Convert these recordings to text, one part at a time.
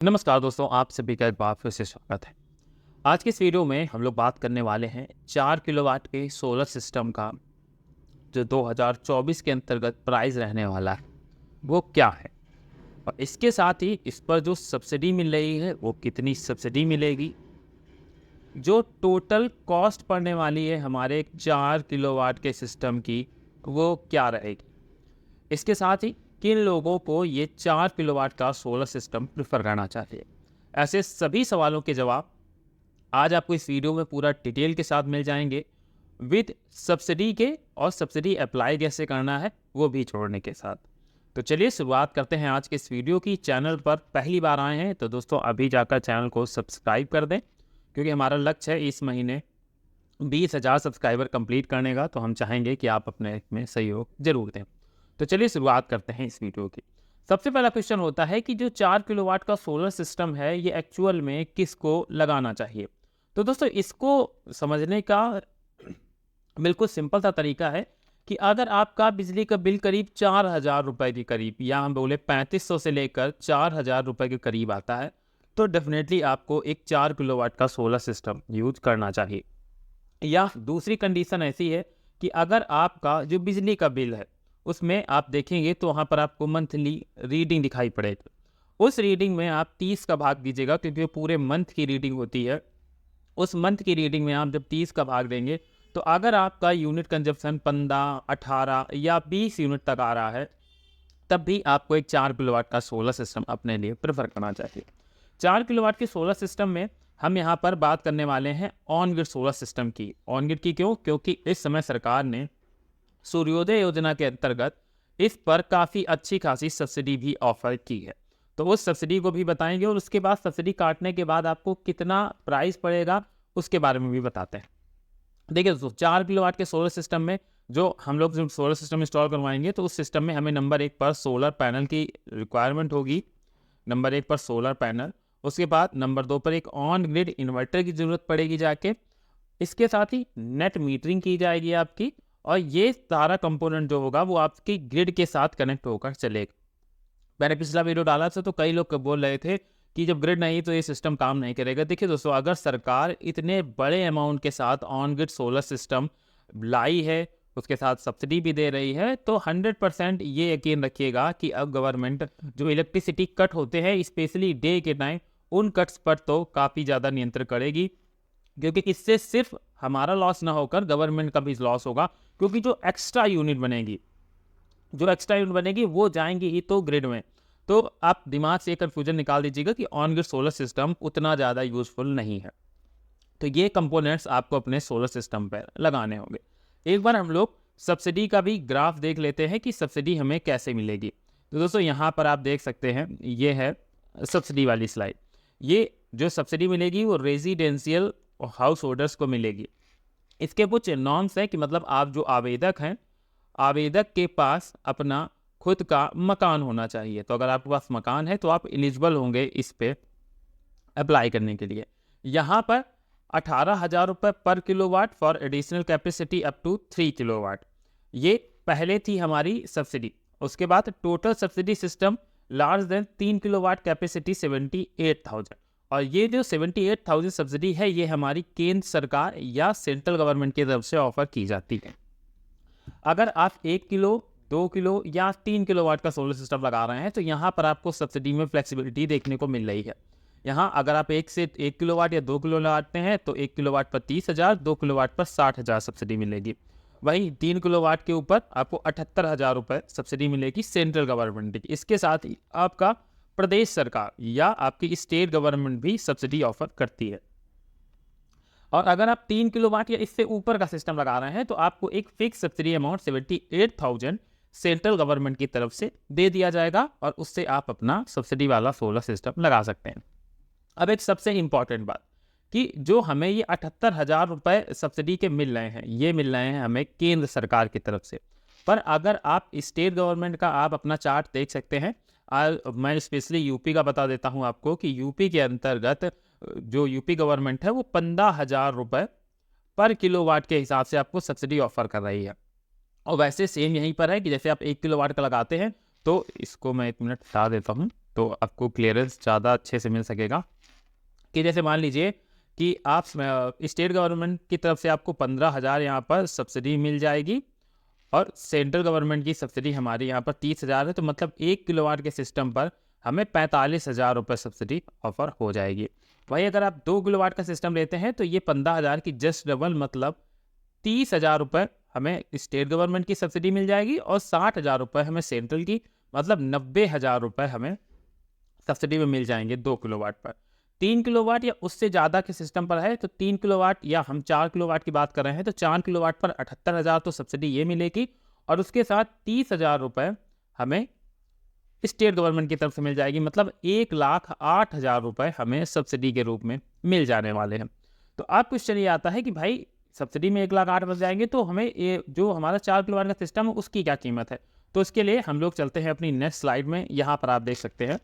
नमस्कार दोस्तों, आप सभी का एक बार फिर से स्वागत है। आज की इस वीडियो में हम लोग बात करने वाले हैं 4 किलोवाट के सोलर सिस्टम का जो 2024 के अंतर्गत प्राइस रहने वाला है वो क्या है, और इसके साथ ही इस पर जो सब्सिडी मिल रही है वो कितनी सब्सिडी मिलेगी, जो टोटल कॉस्ट पड़ने वाली है हमारे 4 किलोवाट के सिस्टम की वो क्या रहेगी। इसके साथ ही किन लोगों को ये 4 किलोवाट का सोलर सिस्टम प्रेफर करना चाहिए, ऐसे सभी सवालों के जवाब आज आपको इस वीडियो में पूरा डिटेल के साथ मिल जाएंगे, विद सब्सिडी के, और सब्सिडी अप्लाई कैसे करना है वो भी छोड़ने के साथ। तो चलिए शुरुआत करते हैं आज के इस वीडियो की। चैनल पर पहली बार आए हैं तो दोस्तों अभी जाकर चैनल को सब्सक्राइब कर दें, क्योंकि हमारा लक्ष्य है इस महीने 20,000 सब्सक्राइबर कंप्लीट करने का, तो हम चाहेंगे कि आप अपने में सहयोग जरूर दें। तो चलिए शुरुआत करते हैं इस वीडियो की। सबसे पहला क्वेश्चन होता है कि जो 4 किलोवाट का सोलर सिस्टम है ये एक्चुअल में किसको लगाना चाहिए। तो दोस्तों इसको समझने का बिल्कुल सिंपल सा तरीका है कि अगर आपका बिजली का बिल करीब 4,000 रुपये के करीब, या हम बोले 3500 से लेकर 4,000 रुपये के करीब आता है, तो डेफिनेटली आपको एक 4 किलोवाट का सोलर सिस्टम यूज करना चाहिए। या दूसरी कंडीशन ऐसी है कि अगर आपका जो बिजली का बिल है उसमें आप देखेंगे तो वहाँ पर आपको मंथली रीडिंग दिखाई पड़ेगी। उस रीडिंग में आप 30 का भाग दीजिएगा, क्योंकि पूरे मंथ की रीडिंग होती है। उस मंथ की रीडिंग में आप जब 30 का भाग देंगे तो अगर आपका यूनिट कंजप्शन 15, 18 या 20 यूनिट तक आ रहा है, तब भी आपको एक 4 किलोवाट का सोलर सिस्टम अपने लिए प्रेफर करना चाहिए। 4 किलोवाट के सोलर सिस्टम में हम यहाँ पर बात करने वाले हैं ऑन ग्रिड सोलर सिस्टम की। ऑन ग्रिड की क्यों? क्योंकि इस समय सरकार ने सूर्योदय योजना के अंतर्गत इस पर काफ़ी अच्छी खासी सब्सिडी भी ऑफर की है, तो उस सब्सिडी को भी बताएंगे, और उसके बाद सब्सिडी काटने के बाद आपको कितना प्राइस पड़ेगा उसके बारे में भी बताते हैं। देखिए दोस्तों, 4 किलोवाट के सोलर सिस्टम में जो हम लोग जब सोलर सिस्टम इंस्टॉल करवाएंगे तो उस सिस्टम में हमें नंबर 1 पर सोलर पैनल की रिक्वायरमेंट होगी। नंबर 1 पर सोलर पैनल, उसके बाद नंबर 2 पर एक ऑन ग्रिड इन्वर्टर की ज़रूरत पड़ेगी जाके। इसके साथ ही नेट मीटरिंग की जाएगी आपकी, और ये सारा कंपोनेंट जो होगा वो आपकी ग्रिड के साथ कनेक्ट होकर चलेगा। मैंने पिछला वीडियो डाला था तो कई लोग बोल रहे थे कि जब ग्रिड नहीं तो ये सिस्टम काम नहीं करेगा। देखिए दोस्तों, अगर सरकार इतने बड़े अमाउंट के साथ ऑन ग्रिड सोलर सिस्टम लाई है, उसके साथ सब्सिडी भी दे रही है, तो 100% ये यकीन रखिएगा कि अब गवर्नमेंट जो इलेक्ट्रिसिटी कट होते हैं स्पेशली डे के टाइम, उन कट्स पर तो काफ़ी ज़्यादा नियंत्रण करेगी, क्योंकि इससे सिर्फ हमारा लॉस ना होकर गवर्नमेंट का भी लॉस होगा। क्योंकि जो एक्स्ट्रा यूनिट बनेगी वो जाएंगी ही तो ग्रिड में। तो आप दिमाग से कन्फ्यूजन निकाल दीजिएगा कि ऑन ग्रिड सोलर सिस्टम उतना ज़्यादा यूजफुल नहीं है। तो ये कंपोनेंट्स आपको अपने सोलर सिस्टम पर लगाने होंगे। एक बार हम लोग सब्सिडी का भी ग्राफ देख लेते हैं कि सब्सिडी हमें कैसे मिलेगी। तो दोस्तों यहाँ पर आप देख सकते हैं, ये है सब्सिडी वाली स्लाइड। ये जो सब्सिडी मिलेगी वो रेजिडेंशियल हाउस होल्डर्स को मिलेगी। इसके कुछ नॉर्म्स हैं कि मतलब आप जो आवेदक हैं, आवेदक के पास अपना खुद का मकान होना चाहिए। तो अगर आपके पास मकान है तो आप एलिजिबल होंगे इस पे अप्लाई करने के लिए। यहाँ पर 18,000 रुपये पर kilowatt for additional capacity up to 3 kilowatt, ये पहले थी हमारी सब्सिडी। उसके बाद total subsidy system large than 3 kilowatt capacity 78,000, और ये जो 78,000 सब्सिडी है ये हमारी केंद्र सरकार या सेंट्रल गवर्नमेंट की तरफ से ऑफर की जाती है। अगर आप 1 किलो, 2 किलो या 3 किलोवाट का सोलर सिस्टम लगा रहे हैं तो यहाँ पर आपको सब्सिडी में फ्लेक्सिबिलिटी देखने को मिल रही है। यहाँ अगर आप 1 किलोवाट या 2 किलो लगाते हैं तो 1 किलोवाट पर 30,000, 2 किलोवाट पर 60,000 सब्सिडी मिलेगी। वहीं 3 किलोवाट के ऊपर आपको 78,000 रुपये सब्सिडी मिलेगी सेंट्रल गवर्नमेंट की। इसके साथ ही आपका प्रदेश सरकार या आपकी स्टेट गवर्नमेंट भी सब्सिडी ऑफर करती है। और अगर आप 3 किलोवाट या इससे ऊपर का सिस्टम लगा रहे हैं तो आपको एक fix subsidy amount 78,000 central government की तरफ से दे दिया जाएगा, और उससे आप अपना सब्सिडी वाला सोलर सिस्टम लगा सकते हैं। अब एक सबसे इंपॉर्टेंट बात कि जो हमें ये 78,000 रुपये सब्सिडी के मिल रहे हैं, ये मिल रहे हैं हमें केंद्र सरकार की तरफ से। पर अगर आप स्टेट गवर्नमेंट का आप अपना चार्ट देख सकते हैं, मैं स्पेशली यूपी का बता देता हूं आपको कि यूपी के अंतर्गत जो यूपी गवर्नमेंट है वो 15,000 रुपये पर किलोवाट के हिसाब से आपको सब्सिडी ऑफर कर रही है। और वैसे सेम यहीं पर है कि जैसे आप 1 किलोवाट का लगाते हैं तो इसको मैं 1 मिनट बता देता हूँ। तो आपको क्लियरेंस ज़्यादा अच्छे से मिल सकेगा। कि जैसे मान लीजिए कि आप स्टेट गवर्नमेंट की तरफ से आपको 15,000 यहाँ पर सब्सिडी मिल जाएगी और सेंट्रल गवर्नमेंट की सब्सिडी हमारी यहाँ पर 30,000 है, तो मतलब 1 किलोवाट के सिस्टम पर हमें 45,000 रुपये सब्सिडी ऑफर हो जाएगी। वहीं अगर आप 2 किलोवाट का सिस्टम लेते हैं तो ये 15,000 की जस्ट डबल मतलब 30,000 रुपये हमें स्टेट गवर्नमेंट की सब्सिडी मिल जाएगी और 60,000 रुपये हमें सेंट्रल की, मतलब 90,000 रुपये हमें सब्सिडी में मिल जाएंगे 2 किलोवाट पर। 3 किलोवाट या उससे ज़्यादा के सिस्टम पर है तो 3 किलोवाट या हम 4 किलोवाट की बात कर रहे हैं तो 4 किलोवाट पर 78,000 तो सब्सिडी ये मिलेगी और उसके साथ 30,000 रुपये हमें स्टेट गवर्नमेंट की तरफ से मिल जाएगी, मतलब 1,08,000 रुपये हमें सब्सिडी के रूप में मिल जाने वाले हैं। तो अब क्वेश्चन ये आता है कि भाई सब्सिडी में 1,08,000 बच जाएंगे तो हमें ये जो हमारा 4 किलोवाट का सिस्टम है उसकी क्या कीमत है। तो इसके लिए हम लोग चलते हैं अपनी नेक्स्ट स्लाइड में। यहाँ पर आप देख सकते हैं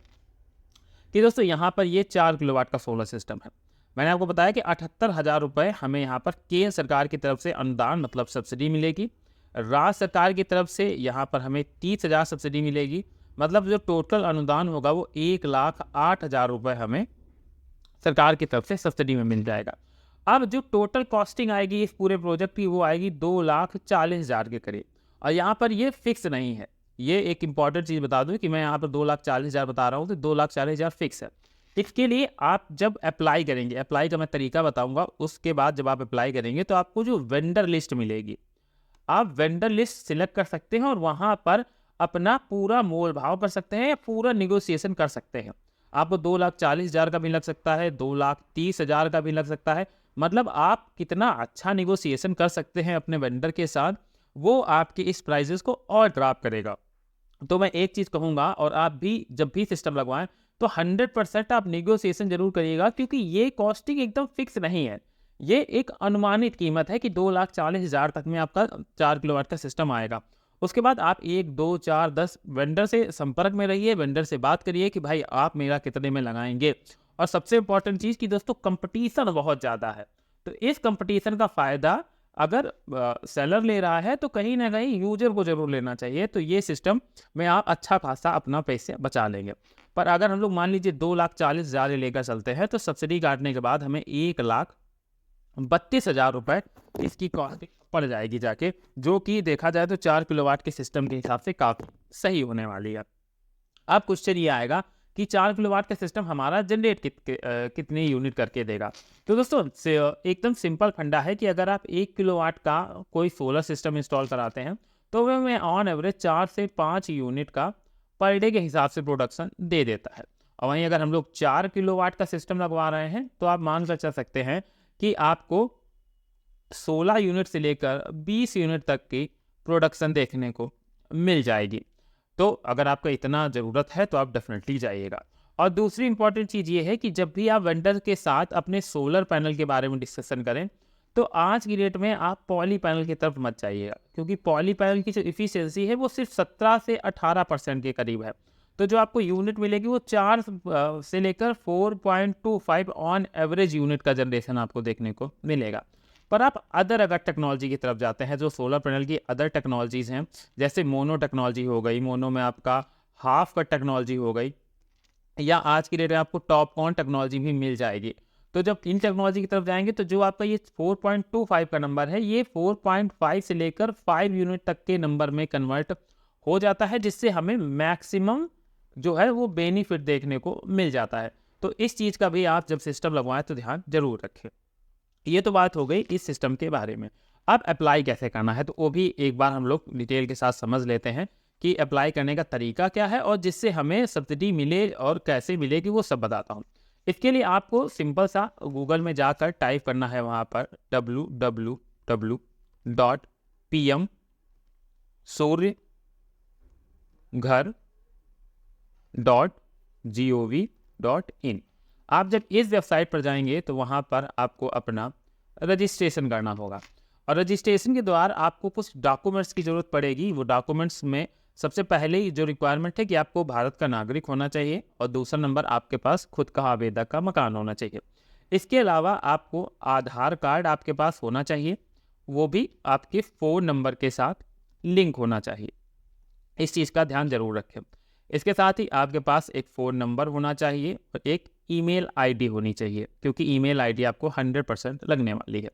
कि दोस्तों यहाँ पर ये 4 किलोवाट का सोलर सिस्टम है। मैंने आपको बताया कि 78,000 रुपये हमें यहाँ पर केंद्र सरकार की तरफ से अनुदान मतलब सब्सिडी मिलेगी। राज्य सरकार की तरफ से यहाँ पर हमें 30,000 सब्सिडी मिलेगी, मतलब जो टोटल अनुदान होगा वो 1,08,000 रुपये हमें सरकार की तरफ से सब्सिडी में मिल जाएगा। अब जो टोटल कॉस्टिंग आएगी इस पूरे प्रोजेक्ट की वो आएगी 2,40,000 के करीब। और यहाँ पर ये फिक्स नहीं है, ये एक इंपॉर्टेंट चीज़ बता दूं कि मैं यहाँ पर 2,40,000 बता रहा हूँ तो 2,40,000 फिक्स है। इसके लिए आप जब अप्लाई करेंगे, अप्लाई का मैं तरीका बताऊंगा, उसके बाद जब आप अप्लाई करेंगे तो आपको जो वेंडर लिस्ट मिलेगी, आप वेंडर लिस्ट सिलेक्ट कर सकते हैं और वहाँ पर अपना पूरा मोल भाव कर सकते हैं या पूरा निगोशिएशन कर सकते हैं। आपको 2,40,000 का भी लग सकता है, 2,30,000 का भी लग सकता है, मतलब आप कितना अच्छा निगोशिएशन कर सकते हैं अपने वेंडर के साथ, वो आपके इस प्राइजेस को और ड्रॉप करेगा। तो मैं एक चीज़ कहूँगा, और आप भी जब भी सिस्टम लगवाएं तो 100% आप निगोशिएशन जरूर करिएगा, क्योंकि ये कॉस्टिंग एकदम फिक्स नहीं है, ये एक अनुमानित कीमत है कि 2,40,000 तक में आपका 4 किलोवाट का सिस्टम आएगा। उसके बाद आप 1, 2, 4, 10 वेंडर से संपर्क में रहिए, वेंडर से बात करिए कि भाई आप मेरा कितने में लगाएंगे। और सबसे इंपॉर्टेंट चीज़ कि दोस्तों कंपटीशन बहुत ज़्यादा है, तो इस कंपटीशन का फ़ायदा अगर सेलर ले रहा है तो कहीं ना कहीं यूजर को जरूर लेना चाहिए। तो ये सिस्टम में आप अच्छा खासा अपना पैसे बचा लेंगे। पर अगर हम लोग मान लीजिए 2,40,000 लेकर चलते हैं तो सब्सिडी काटने के बाद हमें 1,32,000 रुपये इसकी कॉस्टिंग पड़ जाएगी जाके, जो कि देखा जाए तो 4 किलोवाट के सिस्टम के हिसाब से काफ़ी सही होने वाली है। अब क्वेश्चन ये आएगा कि 4 किलोवाट का सिस्टम हमारा जनरेट कितनी यूनिट करके देगा। तो दोस्तों एकदम सिंपल फंडा है कि अगर आप 1 किलोवाट का कोई सोलर सिस्टम इंस्टॉल कराते हैं तो वह हमें ऑन एवरेज 4 से 5 यूनिट का पर डे के हिसाब से प्रोडक्शन दे देता है। और वहीं अगर हम लोग 4 किलोवाट का सिस्टम लगवा रहे हैं तो आप मान कर चल सकते हैं कि आपको 16 यूनिट से लेकर 20 यूनिट तक की प्रोडक्शन देखने को मिल जाएगी। तो अगर आपका इतना ज़रूरत है तो आप डेफिनेटली जाइएगा। और दूसरी इंपॉर्टेंट चीज़ ये है कि जब भी आप वेंडर के साथ अपने सोलर पैनल के बारे में डिस्कशन करें तो आज की डेट में आप पॉली पैनल की तरफ मत जाइएगा, क्योंकि पॉली पैनल की जो इफिशियंसी है वो सिर्फ 17 से 18% के करीब है। तो जो आपको यूनिट मिलेगी वो 4 से लेकर 4.25 ऑन एवरेज यूनिट का जनरेशन आपको देखने को मिलेगा। पर आप अगर टेक्नोलॉजी की तरफ जाते हैं, जो सोलर पैनल की अदर टेक्नोलॉजीज़ हैं, जैसे मोनो टेक्नोलॉजी हो गई, मोनो में आपका हाफ कट टेक्नोलॉजी हो गई, या आज की डेट में आपको टॉप कॉन टेक्नोलॉजी भी मिल जाएगी। तो जब इन टेक्नोलॉजी की तरफ जाएंगे तो जो आपका ये 4.25 का नंबर है, ये 4.5 से लेकर 5 यूनिट तक के नंबर में कन्वर्ट हो जाता है, जिससे हमें मैक्सिमम जो है वो बेनिफिट देखने को मिल जाता है। तो इस चीज़ का भी आप जब सिस्टम लगवाएं तो ध्यान जरूर रखें। ये तो बात हो गई इस सिस्टम के बारे में। अब अप्लाई कैसे करना है तो वो भी एक बार हम लोग डिटेल के साथ समझ लेते हैं कि अप्लाई करने का तरीका क्या है और जिससे हमें सब्सिडी मिले और कैसे मिलेगी वो सब बताता हूँ। इसके लिए आपको सिंपल सा गूगल में जाकर टाइप करना है वहाँ पर www.pmsuryaghar.gov.in। आप जब इस वेबसाइट पर जाएंगे तो वहाँ पर आपको अपना रजिस्ट्रेशन करना होगा और रजिस्ट्रेशन के द्वारा आपको कुछ डॉक्यूमेंट्स की ज़रूरत पड़ेगी। वो डॉक्यूमेंट्स में सबसे पहले जो रिक्वायरमेंट है कि आपको भारत का नागरिक होना चाहिए और दूसरा नंबर आपके पास खुद का आवेदक का मकान होना चाहिए। इसके अलावा आपको आधार कार्ड आपके पास होना चाहिए, वो भी आपके फ़ोन नंबर के साथ लिंक होना चाहिए। इस चीज़ का ध्यान जरूर रखें। इसके साथ ही आपके पास एक फ़ोन नंबर होना चाहिए और एक ईमेल आईडी होनी चाहिए, क्योंकि ईमेल आईडी आपको 100% लगने वाली है।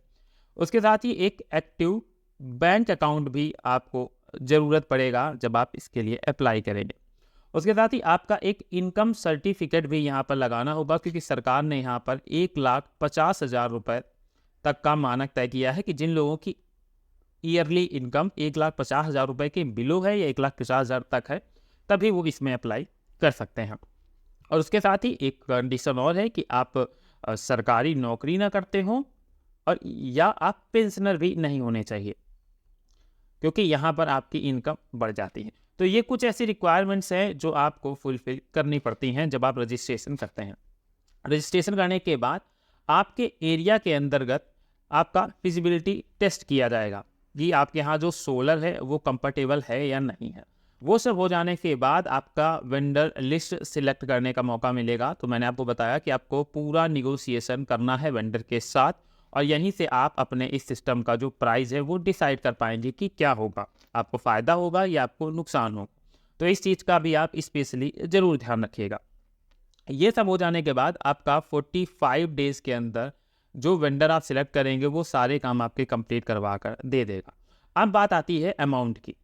उसके साथ ही एक एक्टिव बैंक अकाउंट भी आपको ज़रूरत पड़ेगा जब आप इसके लिए अप्लाई करेंगे। उसके साथ ही आपका एक इनकम सर्टिफिकेट भी यहाँ पर लगाना होगा, क्योंकि सरकार ने यहाँ पर 1,50,000 रुपये तक का मानक तय किया है कि जिन लोगों की ईयरली इनकम 1,50,000 रुपये के बिलो है या 1,50,000 तक है, तभी वो इसमें अप्लाई कर सकते हैं। और उसके साथ ही एक कंडीशन और है कि आप सरकारी नौकरी ना करते हों और या आप पेंशनर भी नहीं होने चाहिए, क्योंकि यहाँ पर आपकी इनकम बढ़ जाती है। तो ये कुछ ऐसी रिक्वायरमेंट्स हैं जो आपको फुलफिल करनी पड़ती हैं जब आप रजिस्ट्रेशन करते हैं। रजिस्ट्रेशन करने के बाद आपके एरिया के अंतर्गत आपका फिजिबिलिटी टेस्ट किया जाएगा कि आपके यहाँ जो सोलर है वो कंफर्टेबल है या नहीं है। वो सब हो जाने के बाद आपका वेंडर लिस्ट सिलेक्ट करने का मौका मिलेगा। तो मैंने आपको बताया कि आपको पूरा निगोशिएशन करना है वेंडर के साथ, और यहीं से आप अपने इस सिस्टम का जो प्राइस है वो डिसाइड कर पाएंगे कि क्या होगा, आपको फ़ायदा होगा या आपको नुकसान होगा। तो इस चीज़ का भी आप स्पेशली ज़रूर ध्यान रखिएगा। ये सब हो जाने के बाद आपका 45 डेज़ के अंदर जो वेंडर आप सिलेक्ट करेंगे वो सारे काम आपके कंप्लीट करवा कर दे देगा। अब बात आती है अमाउंट की,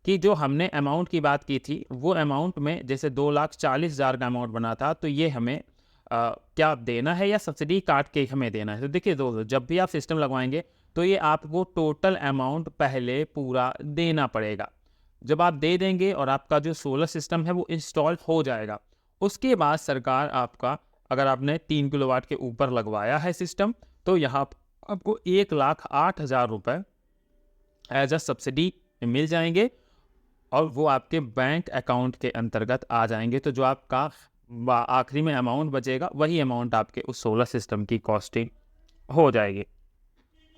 कि जो हमने अमाउंट की बात की थी वो अमाउंट में जैसे 2,40,000 का अमाउंट बना था, तो ये हमें क्या देना है या सब्सिडी काट के हमें देना है। तो देखिए दोस्तों, जब भी आप सिस्टम लगवाएंगे तो ये आपको टोटल अमाउंट पहले पूरा देना पड़ेगा। जब आप दे देंगे और आपका जो सोलर सिस्टम है वो इंस्टॉल हो जाएगा, उसके बाद सरकार आपका, अगर आपने 3 किलोवाट के ऊपर लगवाया है सिस्टम, तो यहाँ आपको 1,08,000 रुपये एज अ सब्सिडी मिल जाएंगे और वो आपके बैंक अकाउंट के अंतर्गत आ जाएंगे। तो जो आपका आखिरी में अमाउंट बचेगा वही अमाउंट आपके उस सोलर सिस्टम की कॉस्टिंग हो जाएगी।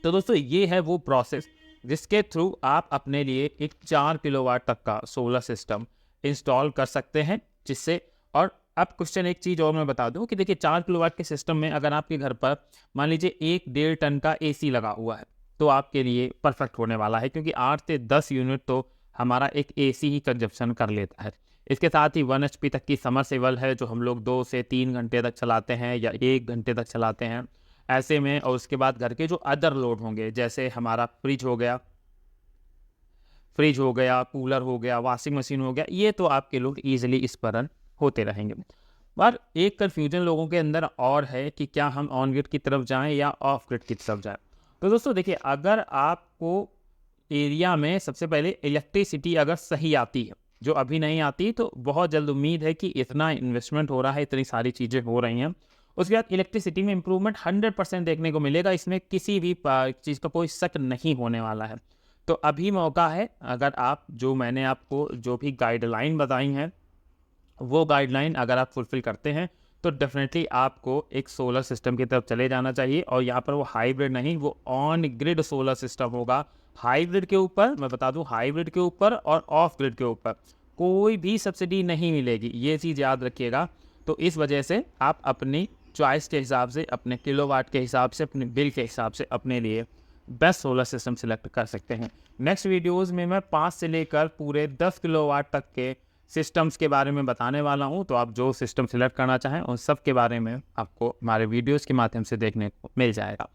तो दोस्तों, ये है वो प्रोसेस जिसके थ्रू आप अपने लिए एक 4 किलोवाट तक का सोलर सिस्टम इंस्टॉल कर सकते हैं। जिससे, और अब क्वेश्चन एक चीज़ और मैं बता दूं कि देखिए 4 किलोवाट के सिस्टम में अगर आपके घर पर मान लीजिए 1-1.5 टन का एसी लगा हुआ है तो आपके लिए परफेक्ट होने वाला है, क्योंकि 8 से 10 यूनिट तो हमारा एक एसी ही कंजप्शन कर लेता है। इसके साथ ही 1 HP तक की समरसेबल है जो हम लोग 2 से 3 घंटे तक चलाते हैं या 1 घंटे तक चलाते हैं ऐसे में। और उसके बाद घर के जो अदर लोड होंगे, जैसे हमारा फ्रिज हो गया, कूलर हो गया, वॉशिंग मशीन हो गया, ये तो आपके लोड ईजिली इस पर रन होते रहेंगे। पर एक कन्फ्यूजन लोगों के अंदर और है कि क्या हम ऑन ग्रिड की तरफ जाएं या ऑफ ग्रिड की तरफ जाएं। तो दोस्तों देखिए, अगर आपको एरिया में सबसे पहले इलेक्ट्रिसिटी अगर सही आती है, जो अभी नहीं आती, तो बहुत जल्द उम्मीद है कि इतना इन्वेस्टमेंट हो रहा है, इतनी सारी चीज़ें हो रही हैं, उसके बाद इलेक्ट्रिसिटी में इम्प्रूवमेंट 100% देखने को मिलेगा। इसमें किसी भी चीज़ का कोई शक नहीं होने वाला है। तो अभी मौका है, अगर आप जो मैंने आपको जो भी गाइडलाइन बताई हैं वो गाइडलाइन अगर आप फुलफिल करते हैं तो डेफिनेटली आपको एक सोलर सिस्टम की तरफ चले जाना चाहिए। और यहाँ पर वो हाइब्रिड नहीं, वो ऑन ग्रिड सोलर सिस्टम होगा। हाइब्रिड के ऊपर मैं बता दूं, हाइब्रिड के ऊपर और ऑफ ग्रिड के ऊपर कोई भी सब्सिडी नहीं मिलेगी, ये चीज़ याद रखिएगा। तो इस वजह से आप अपनी चॉइस के हिसाब से, अपने किलोवाट के हिसाब से, अपने बिल के हिसाब से अपने लिए बेस्ट सोलर सिस्टम सिलेक्ट कर सकते हैं। नेक्स्ट वीडियोज़ में मैं 5 से लेकर पूरे 10 किलोवाट तक के सिस्टम्स के बारे में बताने वाला हूं। तो आप जो सिस्टम सिलेक्ट करना चाहें उन सब के बारे में आपको हमारे वीडियोस के माध्यम से देखने को मिल जाएगा।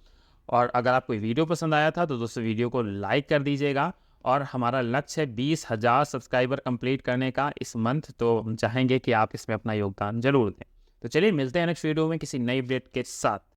और अगर आपको वीडियो पसंद आया था तो दोस्तों वीडियो को लाइक कर दीजिएगा। और हमारा लक्ष्य है 20,000 सब्सक्राइबर कंप्लीट करने का इस मंथ, तो हम चाहेंगे कि आप इसमें अपना योगदान जरूर दें। तो चलिए मिलते हैं नेक्स्ट वीडियो में किसी नई अपडेट के साथ।